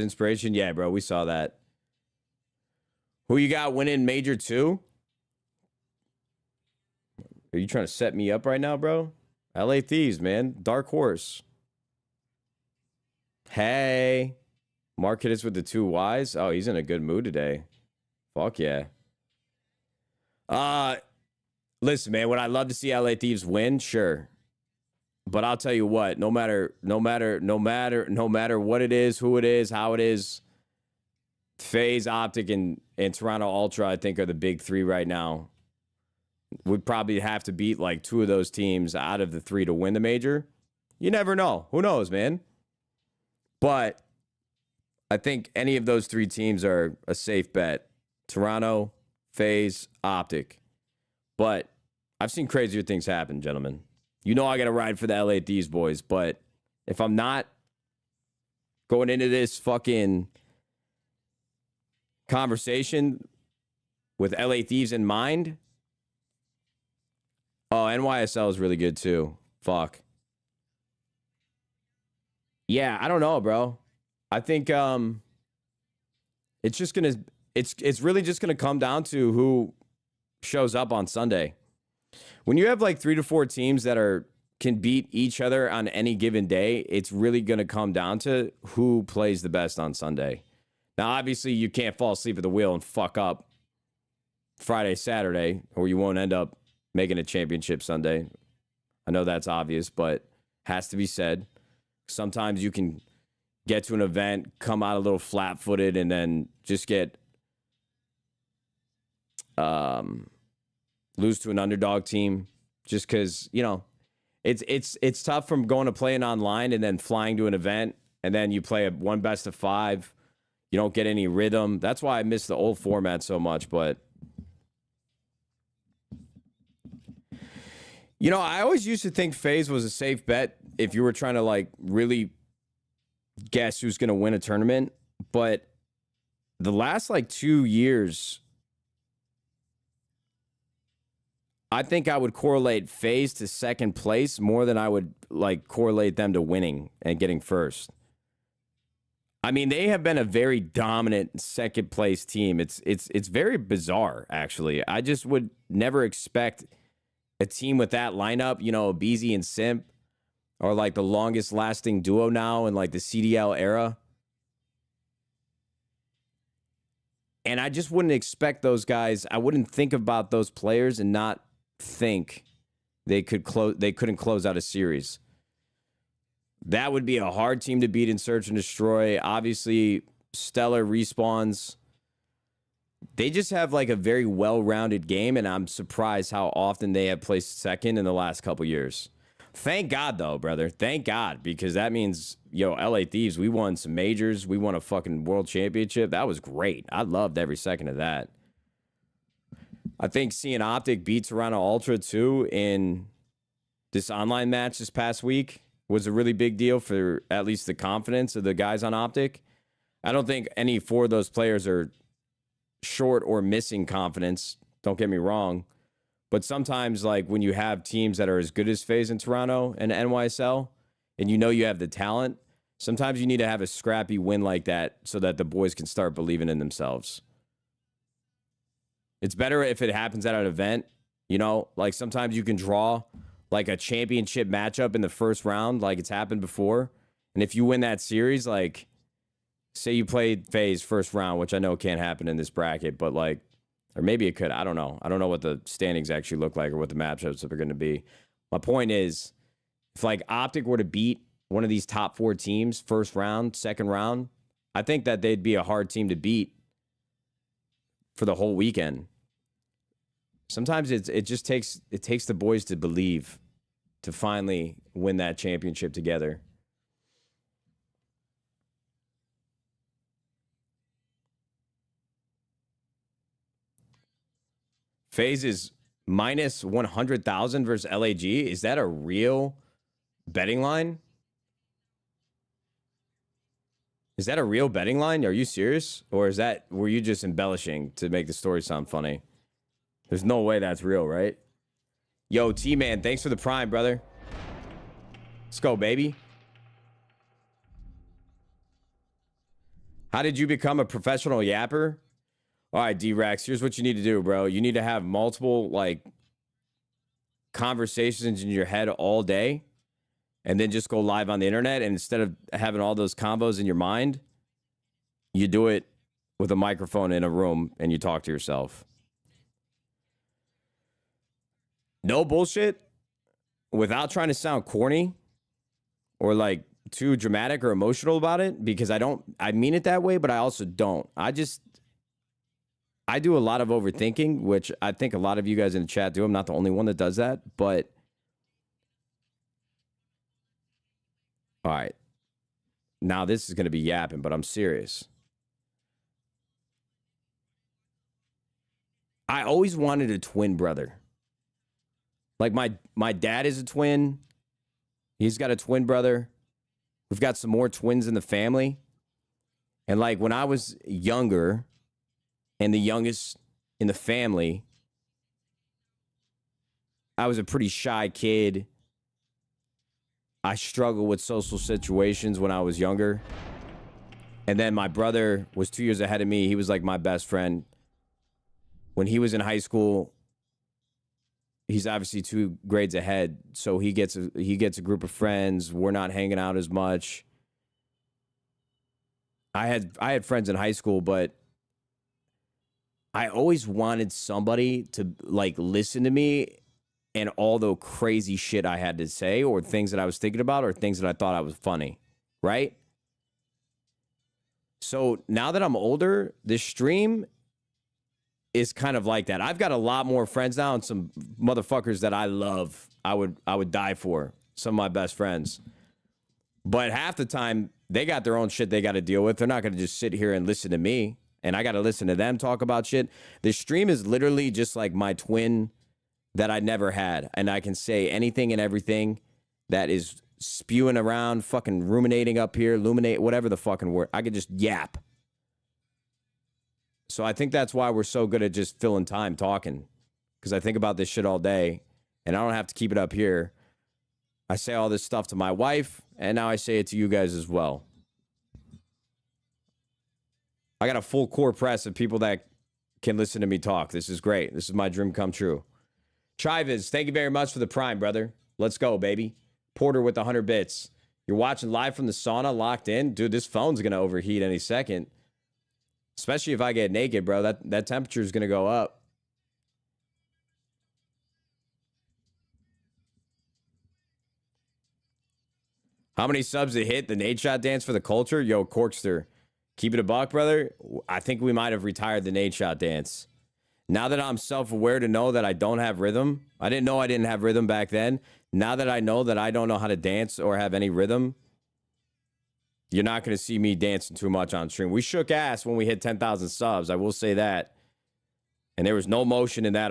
inspiration. Yeah, bro, we saw that. Who you got winning Major 2? Are you trying to set me up right now, bro? LA Thieves, man. Dark horse. Hey. Mark hit us with the 2 Ys. Oh, he's in a good mood today. Fuck yeah. Listen, man, would I love to see LA Thieves win? Sure. But I'll tell you what, no matter what it is, who it is, how it is, FaZe, Optic, and Toronto Ultra, I think, are the big 3 right now. Would probably have to beat like 2 of those teams out of the 3 to win the major. You never know. Who knows, man? But I think any of those 3 teams are a safe bet. Toronto, FaZe, Optic. But I've seen crazier things happen, gentlemen. You know I got to ride for the LA Thieves boys, but if I'm not going into this fucking conversation with LA Thieves in mind, oh, NYSL is really good too. Fuck. Yeah, I don't know, bro. I think it's just gonna it's really just gonna come down to who shows up on Sunday. When you have like 3 to 4 teams that can beat each other on any given day, it's really gonna come down to who plays the best on Sunday. Now, obviously, you can't fall asleep at the wheel and fuck up Friday, Saturday, or you won't end up making a championship Sunday. I know that's obvious, but has to be said. Sometimes you can get to an event, come out a little flat-footed, and then just get lose to an underdog team just because, you know, it's tough from going to playing online and then flying to an event, and then you play a 1 best of 5. You don't get any rhythm. That's why I miss the old format so much, but you know, I always used to think FaZe was a safe bet if you were trying to like really guess who's going to win a tournament. But the last like 2 years, I think I would correlate FaZe to second place more than I would like correlate them to winning and getting first. I mean, they have been a very dominant second place team. It's very bizarre, actually. I just would never expect a team with that lineup, you know, BZ and Simp are like the longest lasting duo now in like the CDL era. And I just wouldn't expect those guys. I wouldn't think about those players and not think they couldn't close out a series. That would be a hard team to beat in Search and Destroy. Obviously, Stellar respawns. They just have like a very well-rounded game, and I'm surprised how often they have placed second in the last couple years. Thank God, though, brother. Thank God, because that means, yo, LA Thieves, we won some majors. We won a fucking world championship. That was great. I loved every second of that. I think seeing Optic beat Toronto Ultra, too, in this online match this past week was a really big deal for at least the confidence of the guys on Optic. I don't think any 4 of those players are short or missing confidence. Don't get me wrong. But sometimes, like, when you have teams that are as good as FaZe in Toronto and NYSL, and you know you have the talent, sometimes you need to have a scrappy win like that so that the boys can start believing in themselves. It's better if it happens at an event. You know, like sometimes you can draw like a championship matchup in the first round, like it's happened before. And if you win that series, like, say you played FaZe first round, which I know can't happen in this bracket, but like, or maybe it could. I don't know. I don't know what the standings actually look like or what the matchups are going to be. My point is, if like Optic were to beat one of these top 4 teams first round, second round, I think that they'd be a hard team to beat for the whole weekend. Sometimes it just takes the boys to believe to finally win that championship together. FaZe is minus 100,000 versus LAG. Is that a real betting line? Is that a real betting line? Are you serious? Or were you just embellishing to make the story sound funny? There's no way that's real, right? Yo, T-Man, thanks for the prime, brother. Let's go, baby. How did you become a professional yapper? All right, D-Rex, here's what you need to do, bro. You need to have multiple, like, conversations in your head all day and then just go live on the internet. And instead of having all those combos in your mind, you do it with a microphone in a room and you talk to yourself. No bullshit. Without trying to sound corny or like too dramatic or emotional about it, because I mean it that way, but I also don't. I do a lot of overthinking, which I think a lot of you guys in the chat do. I'm not the only one that does that, but all right. Now this is going to be yapping, but I'm serious. I always wanted a twin brother. Like my dad is a twin. He's got a twin brother. We've got some more twins in the family. And like when I was younger and the youngest in the family, I was a pretty shy kid. I struggled with social situations when I was younger. And then my brother was 2 years ahead of me. He was like my best friend. When he was in high school, he's obviously 2 grades ahead, so he gets a group of friends. We're not hanging out as much. I had friends in high school, but I always wanted somebody to like listen to me and all the crazy shit I had to say, or things that I was thinking about, or things that I thought I was funny, right? So now that I'm older, this stream is kind of like that. I've got a lot more friends now and some motherfuckers that I love. I would die for. Some of my best friends. But half the time, they got their own shit they got to deal with. They're not going to just sit here and listen to me. And I got to listen to them talk about shit. The stream is literally just like my twin that I never had. And I can say anything and everything that is spewing around, fucking ruminating up here, illuminate, whatever the fucking word. I could just yap. So I think that's why we're so good at just filling time talking, because I think about this shit all day, and I don't have to keep it up here. I say all this stuff to my wife, and now I say it to you guys as well. I got a full core press of people that can listen to me talk. This is great. This is my dream come true. Chiviz, thank you very much for the prime, brother. Let's go, baby. Porter with 100 bits. You're watching live from the sauna, locked in? Dude, this phone's going to overheat any second. Especially if I get naked, bro. That temperature is going to go up. How many subs it hit? The Nadeshot dance for the culture? Yo, Corkster. Keep it a buck, brother. I think we might have retired the Nadeshot dance. Now that I'm self-aware to know that I don't have rhythm. I didn't know I didn't have rhythm back then. Now that I know that I don't know how to dance or have any rhythm, you're not going to see me dancing too much on stream. We shook ass when we hit 10,000 subs. I will say that. And there was no motion in that